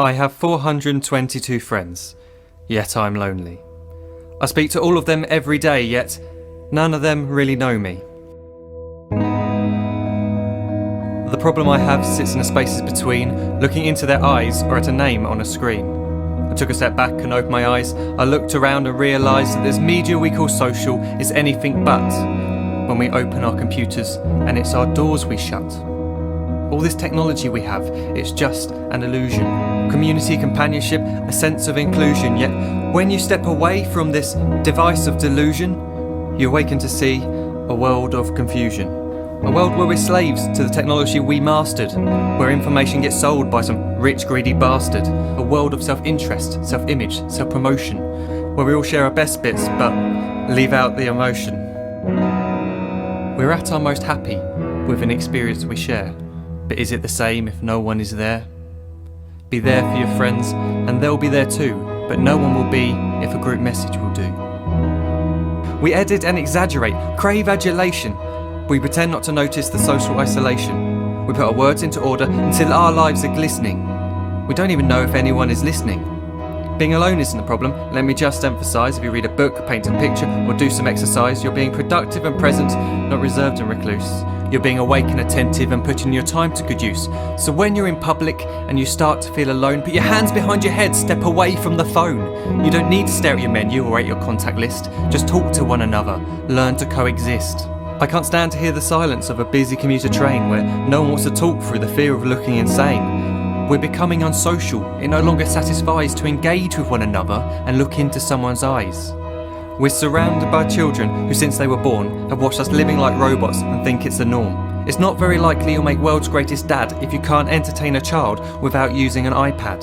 I have 422 friends, yet I'm lonely. I speak to all of them every day, yet none of them really know me. The problem I have sits in the spaces between looking into their eyes or at a name on a screen. I took a step back and opened my eyes. I looked around and realised that this media we call social is anything but when we open our computers and it's our doors we shut. All this technology we have, it's just an illusion. Community, companionship, a sense of inclusion. Yet when you step away from this device of delusion, you awaken to see a world of confusion. A world where we're slaves to the technology we mastered, where information gets sold by some rich, greedy bastard. A world of self-interest, self-image, self-promotion, where we all share our best bits but leave out the emotion. We're at our most happy with an experience we share. But is it the same if no one is there? Be there for your friends and they'll be there too, but no one will be if a group message will do. We edit and exaggerate, crave adulation. We pretend not to notice the social isolation. We put our words into order until our lives are glistening. We don't even know if anyone is listening. Being alone isn't the problem. Let me just emphasise, if you read a book, paint a picture or do some exercise, you're being productive and present, not reserved and recluse. You're being awake and attentive and putting your time to good use. So when you're in public and you start to feel alone, put your hands behind your head, step away from the phone. You don't need to stare at your menu or at your contact list. Just talk to one another, learn to coexist. I can't stand to hear the silence of a busy commuter train where no one wants to talk through the fear of looking insane. We're becoming unsocial. It no longer satisfies to engage with one another and look into someone's eyes. We're surrounded by children who, since they were born, have watched us living like robots and think it's the norm. It's not very likely you'll make world's greatest dad if you can't entertain a child without using an iPad.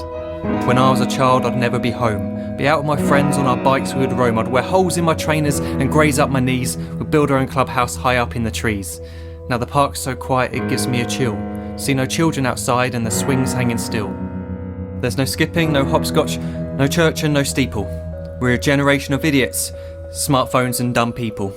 When I was a child, I'd never be home. Be out with my friends on our bikes, we would roam. I'd wear holes in my trainers and graze up my knees. We'd build our own clubhouse high up in the trees. Now the park's so quiet it gives me a chill. See no children outside and the swings hanging still. There's no skipping, no hopscotch, no church and no steeple. We're a generation of idiots, smartphones and dumb people.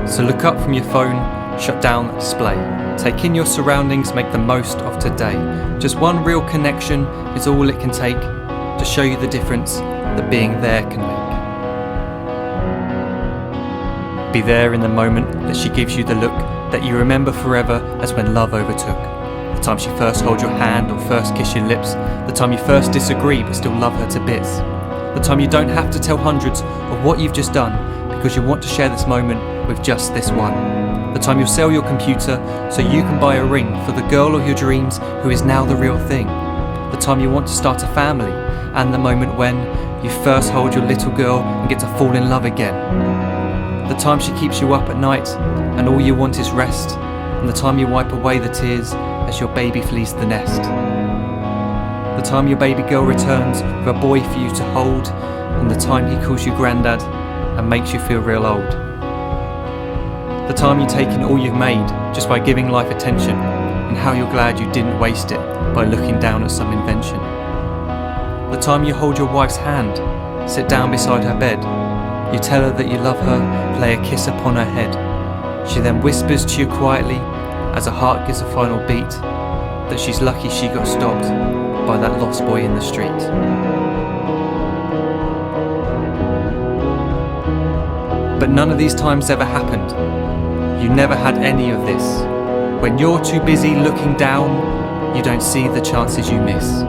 So look up from your phone, shut down the display. Take in your surroundings, make the most of today. Just one real connection is all it can take to show you the difference that being there can make. Be there in the moment that she gives you the look that you remember forever as when love overtook. The time she first holds your hand or first kiss your lips. The time you first disagree but still love her to bits. The time you don't have to tell hundreds of what you've just done because you want to share this moment with just this one. The time you'll sell your computer so you can buy a ring for the girl of your dreams who is now the real thing. The time you want to start a family and the moment when you first hold your little girl and get to fall in love again. The time she keeps you up at night and all you want is rest. And the time you wipe away the tears as your baby flees the nest. The time your baby girl returns with a boy for you to hold, and the time he calls you granddad and makes you feel real old. The time you take in all you've made just by giving life attention, and how you're glad you didn't waste it by looking down at some invention. The time you hold your wife's hand, sit down beside her bed, you tell her that you love her, lay a kiss upon her head. She then whispers to you quietly, as her heart gives a final beat, that she's lucky she got stopped by that lost boy in the street. But none of these times ever happened. You never had any of this. When you're too busy looking down, you don't see the chances you miss.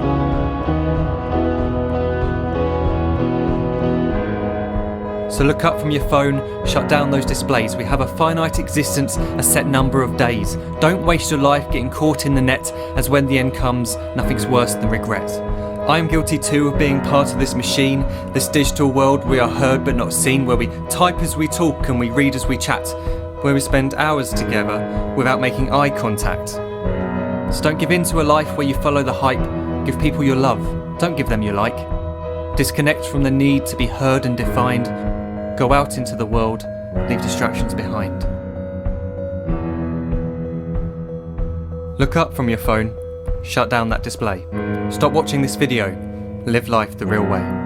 So look up from your phone, shut down those displays. We have a finite existence, a set number of days. Don't waste your life getting caught in the net, as when the end comes, nothing's worse than regret. I am guilty too of being part of this machine, this digital world we are heard but not seen, where we type as we talk and we read as we chat, where we spend hours together without making eye contact. So don't give in to a life where you follow the hype. Give people your love, don't give them your like. Disconnect from the need to be heard and defined. Go out into the world, leave distractions behind. Look up from your phone, shut down that display. Stop watching this video, live life the real way.